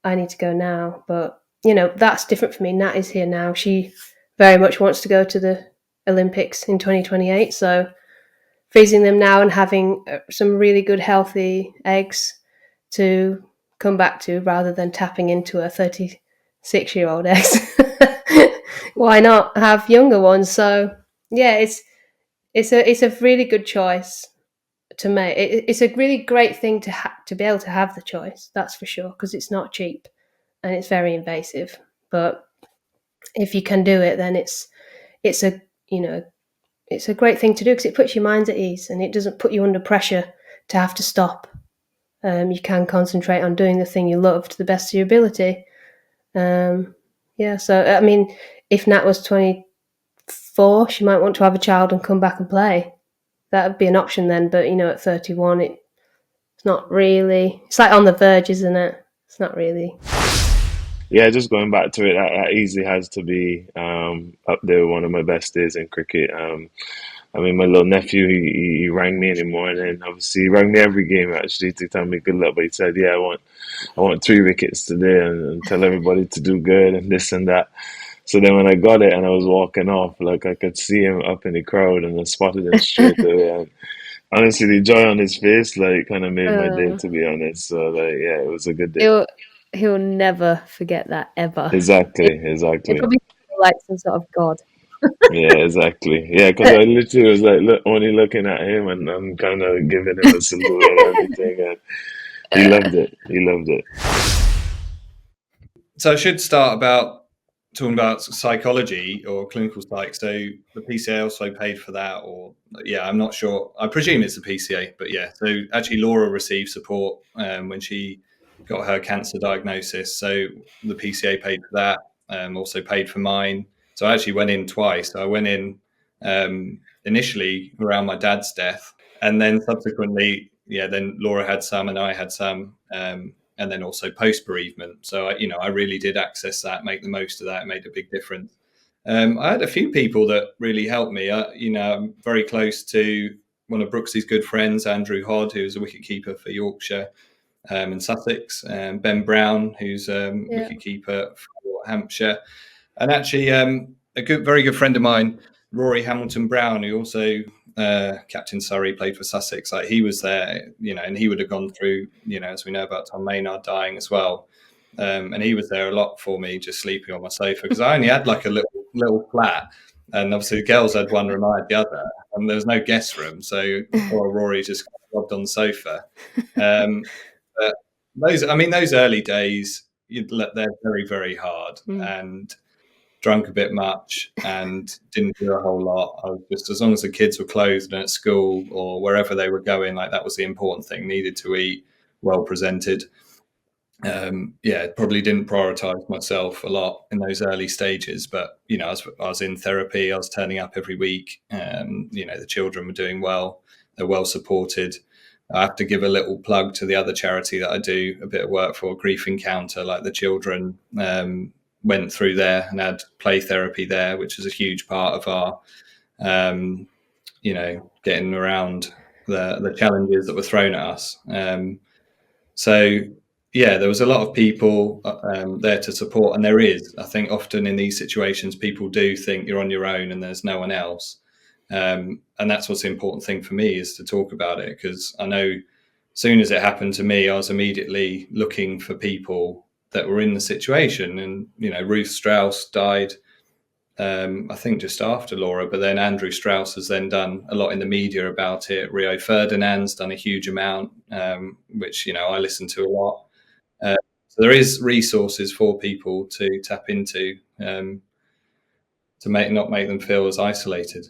I need to go now, but that's different for me. Nat is here now. She very much wants to go to the Olympics in 2028. So freezing them now and having some really good healthy eggs to come back to, rather than tapping into a 36-year-old eggs. Why not have younger ones? So yeah, it's a really good choice to make. It's a really great thing to be able to have the choice. That's for sure, because it's not cheap and it's very invasive. But if you can do it, then it's a great thing to do, because it puts your mind at ease and it doesn't put you under pressure to have to stop. You can concentrate on doing the thing you love to the best of your ability. So I mean, if Nat was 24, she might want to have a child and come back and play. That would be an option then. But at 31, it's not really. It's on the verge, isn't it? It's not really. Yeah, just going back to it, that easily has to be up there with one of my best days in cricket. I mean, my little nephew, he rang me in the morning. Obviously, he rang me every game actually to tell me good luck. But he said, "Yeah, I want 3 wickets today, and tell everybody to do good and this and that." So then when I got it and I was walking off, I could see him up in the crowd, and I spotted him straight away. And honestly, the joy on his face kind of made my day, to be honest. So yeah, it was a good day. He'll never forget that ever. Exactly. It probably feels like some sort of god. Yeah, exactly. Yeah, because I literally was only looking at him, and I'm kind of giving him a salute and everything, and he loved it. He loved it. So I should start talking about psychology or clinical psych. So the PCA also paid for that, or I'm not sure. I presume it's the PCA, but yeah. So actually, Laura received support when she got her cancer diagnosis. So the PCA paid for that. Also paid for mine. So I actually went in twice. I went in initially around my dad's death, and then subsequently, then Laura had some and I had some, and then also post-bereavement. So, I really did access that, make the most of that. It made a big difference. I had a few people that really helped me. I'm very close to one of Brooks's good friends, Andrew Hodd, who's a wicketkeeper for Yorkshire and Sussex, Ben Brown, who's wicketkeeper for Hampshire. And actually, very good friend of mine, Rory Hamilton Brown, who also Captain Surrey, played for Sussex. Like, he was there, and he would have gone through, as we know about Tom Maynard dying as well. And he was there a lot for me, just sleeping on my sofa, because I only had like a little flat, and obviously the girls had one room, I had the other, and there was no guest room, so poor Rory just robbed on the sofa. But those early days, they're very, very hard, and drank a bit much and didn't do a whole lot. I was just, as long as the kids were clothed and at school or wherever they were going, like, that was the important thing. Needed to eat, well presented. Probably didn't prioritize myself a lot in those early stages, but I was in therapy. I was turning up every week. The children were doing well. They're well supported. I have to give a little plug to the other charity that I do a bit of work for, Grief Encounter. Like, the children went through there and had play therapy there, which is a huge part of our, getting around the challenges that were thrown at us. There was a lot of people there to support, and there is. I think often in these situations, people do think you're on your own and there's no one else. And that's what's the important thing for me, is to talk about it, because I know as soon as it happened to me, I was immediately looking for people that were in the situation. And, Ruth Strauss died, I think just after Laura, but then Andrew Strauss has then done a lot in the media about it. Rio Ferdinand's done a huge amount, which, I listen to a lot. So there is resources for people to tap into to not make them feel as isolated.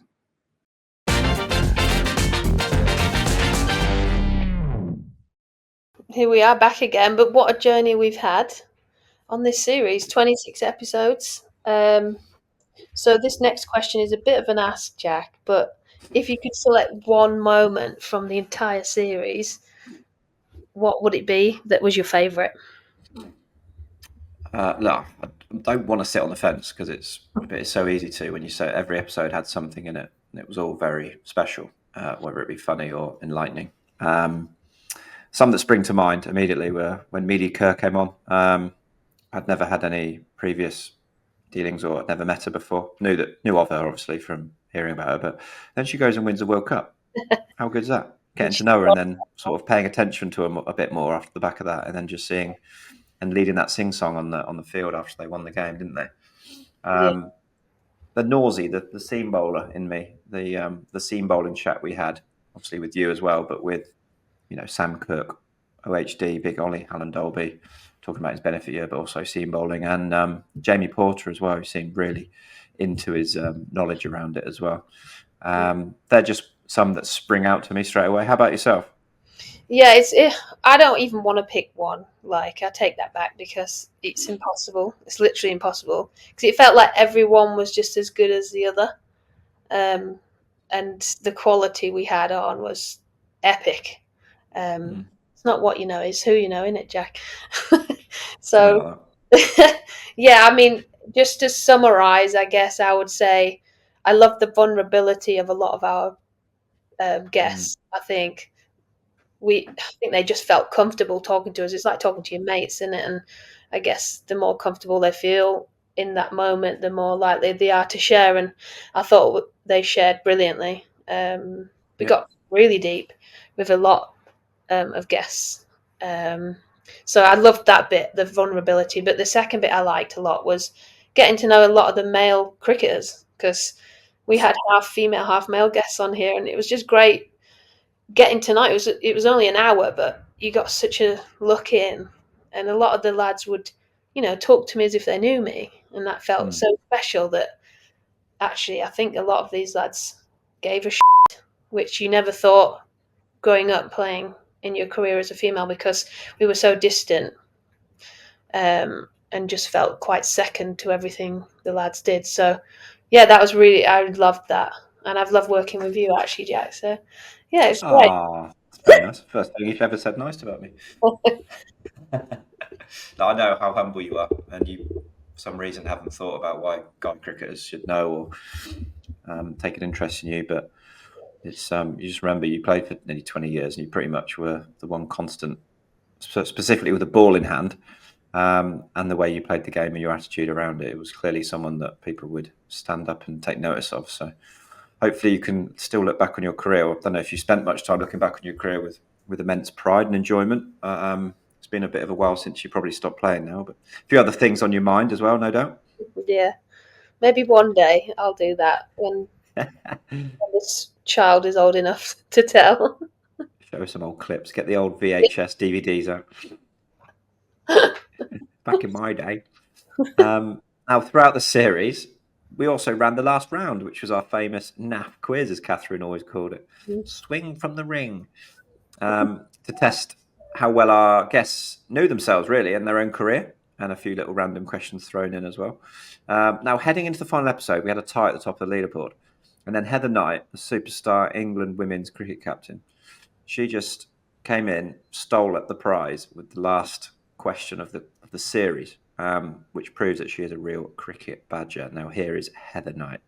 Here we are back again, but what a journey we've had on this series, 26 episodes. So this next question is a bit of an ask, Jack, but if you could select one moment from the entire series, what would it be that was your favourite? No, I don't want to sit on the fence, because it's so easy to, when you say every episode had something in it, and it was all very special, whether it be funny or enlightening. Some that spring to mind immediately were when Melie Kerr came on. I'd never had any previous dealings, or I'd never met her before. Knew of her, obviously, from hearing about her, but then she goes and wins the World Cup. How good is that? Getting to know her and then sort of paying attention to her a bit more after the back of that, and then just seeing and leading that sing song on the field after they won the game, didn't they? The Nosey, the seam bowler in me, the seam bowling chat we had, obviously with you as well, but with Sam Cook, OHD, Big Ollie, Alan Dolby, talking about his benefit year, but also seam bowling, and Jamie Porter as well, who seemed really into his knowledge around it as well. They're just some that spring out to me straight away. How about yourself? Yeah, I don't even want to pick one. Like, I take that back, because it's impossible. It's literally impossible, because it felt like everyone was just as good as the other, and the quality we had on was epic. It's not what you know, it's who you know, isn't it, Jack? So, yeah, I mean, just to summarise, I guess I would say I love the vulnerability of a lot of our guests. I think they just felt comfortable talking to us. It's like talking to your mates, isn't it? And I guess the more comfortable they feel in that moment, the more likely they are to share. And I thought they shared brilliantly. We got really deep with a lot of guests. So I loved that bit, the vulnerability. But the second bit I liked a lot was getting to know a lot of the male cricketers, because we had half female, half male guests on here, and it was just great getting to know. It was only an hour, but you got such a look in, and a lot of the lads would, talk to me as if they knew me, and that felt so special. That actually, I think a lot of these lads gave a shit, which you never thought growing up playing in your career as a female, because we were so distant, and just felt quite second to everything the lads did. So, yeah, that was I loved that, and I've loved working with you actually, Jack. So, yeah, it's great. That's very nice. First thing you've ever said nice about me. I know how humble you are, and you, for some reason, haven't thought about why guy cricketers should know or take an interest in you. But it's you just remember you played for nearly 20 years, and you pretty much were the one constant, specifically with the ball in hand, and the way you played the game and your attitude around it. It was clearly someone that people would stand up and take notice of. So hopefully you can still look back on your career. I don't know if you spent much time looking back on your career with immense pride and enjoyment. It's been a bit of a while since you probably stopped playing now, but a few other things on your mind as well, no doubt. Yeah, maybe one day I'll do that when this child is old enough to tell. Show some old clips. Get the old VHS DVDs out. Back in my day. Now, throughout the series, we also ran the last round, which was our famous NAF quiz, as Katherine always called it. Swing from the ring. To test how well our guests knew themselves, really, and their own career, and a few little random questions thrown in as well. Now, heading into the final episode, we had a tie at the top of the leaderboard. And then Heather Knight, the superstar England women's cricket captain, she just came in, stole at the prize with the last question of the series, which proves that she is a real cricket badger. Now, here is Heather Knight.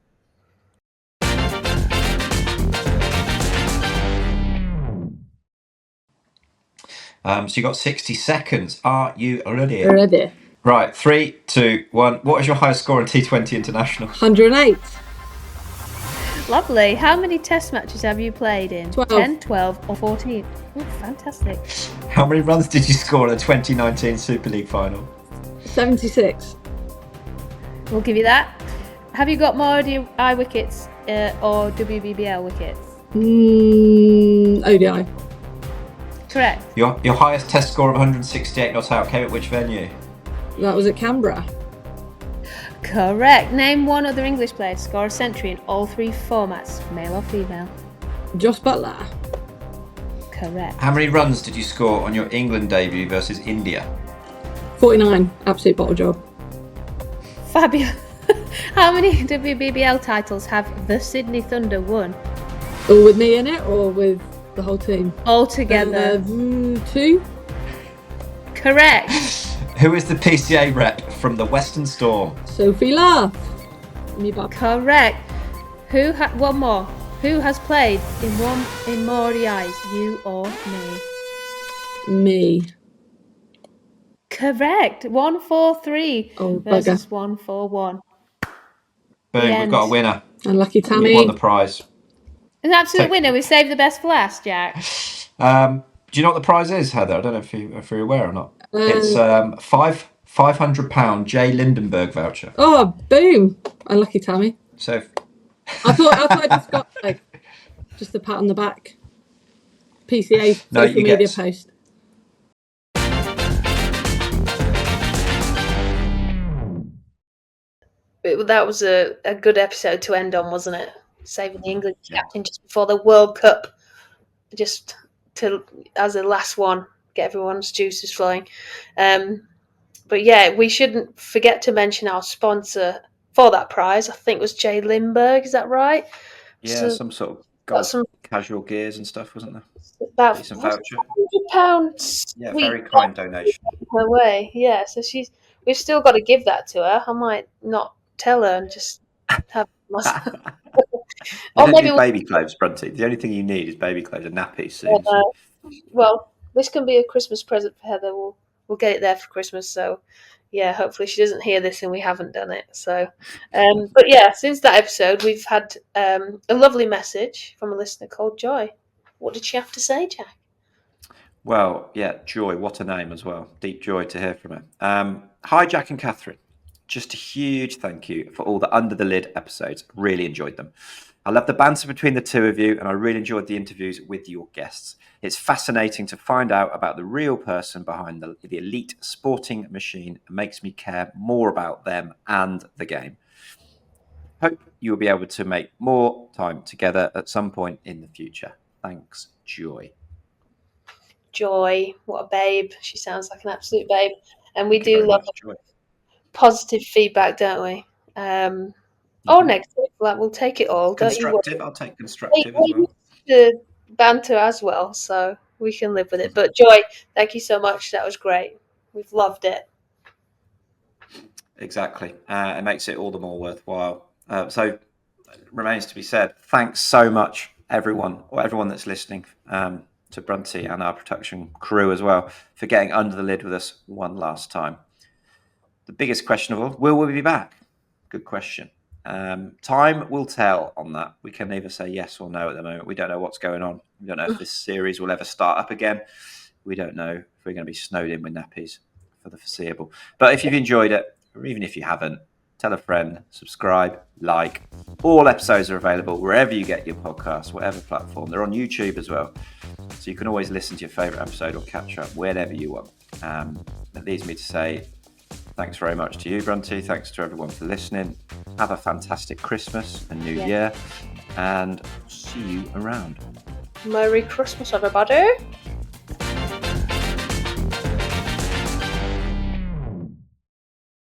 So you got 60 seconds. Are you ready? Ready. Right, 3, 2, 1. What is your highest score in T20 International? 108. Lovely. How many test matches have you played in? 12. 10, 12 or 14? Oh, fantastic. How many runs did you score in the 2019 Super League final? 76. We'll give you that. Have you got more ODI wickets or WBBL wickets? ODI. Correct. Your highest test score of 168 not out came at which venue? That was at Canberra. Correct. Name one other English player to score a century in all 3 formats, male or female. Josh Butler. Correct. How many runs did you score on your England debut versus India? 49. Absolute bottle job. Fabulous. How many WBBL titles have the Sydney Thunder won? All with me in it or with the whole team? All together. 2. Correct. Who is the PCA rep from the Western Storm? Sophie Love. Me Bob. Correct. One more. Who has played in more ODIs, you or me? Me. Correct. 1-4-3 Oh, versus bugger. 1-4-1. Boom, we've got a winner. Unlucky You Tammy. won the prize. An absolute winner. We saved the best for last, Jack. Do you know what the prize is, Heather? I don't know if you're aware or not. It's £500 J. Lindenberg voucher. Oh, boom. Unlucky Tammy. So I thought I just got just a pat on the back. PCA social media post. That was a good episode to end on, wasn't it? Saving the England captain just before the World Cup, just to as the last one, get everyone's juices flowing. But yeah, we shouldn't forget to mention our sponsor for that prize. I think it was J. Lindbergh. Is that right? Yeah, So some sort of golf casual gears and stuff, wasn't there? about Decent voucher. £100. Yeah, very kind donation. Her way, yeah. So we've still got to give that to her. I might not tell her and just have myself. You don't need baby clothes, Brunty. The only thing you need is baby clothes and nappies soon. Well, this can be a Christmas present for Heather. We'll get it there for Christmas. So, yeah, hopefully she doesn't hear this and we haven't done it. So, but yeah, since that episode, we've had a lovely message from a listener called Joy. What did she have to say, Jack? Well, yeah, Joy. What a name as well. Deep joy to hear from her. Hi, Jack and Katherine. Just a huge thank you for all the Under the Lid episodes. Really enjoyed them. I love the banter between the two of you, and I really enjoyed the interviews with your guests. It's fascinating to find out about the real person behind the elite sporting machine. It makes me care more about them and the game. Hope you will be able to make more time together at some point in the future. Thanks, Joy. Joy, what a babe. She sounds like an absolute babe. And we do love positive feedback, don't we? Or negative, like we'll take it all. Constructive, I'll take constructive as well. The banter as well, so we can live with it. But Joy, thank you so much. That was great. We've loved it. Exactly. It makes it all the more worthwhile. So it remains to be said, thanks so much, everyone that's listening, to Brunty and our production crew as well, for getting under the lid with us one last time. the biggest question of all, will we be back? Good question. Time will tell on that. We can neither say yes or no at the moment. We don't know what's going on. We don't know if this series will ever start up again. We don't know if we're going to be snowed in with nappies for the foreseeable. But if you've enjoyed it, or even if you haven't, tell a friend, subscribe, like. All episodes are available wherever you get your podcasts, whatever platform. They're on YouTube as well. So you can always listen to your favourite episode or catch up whenever you want. That leads me to say thanks very much to you, Brunty. Thanks to everyone for listening. Have a fantastic Christmas and New Year. And see you around. Merry Christmas, everybody.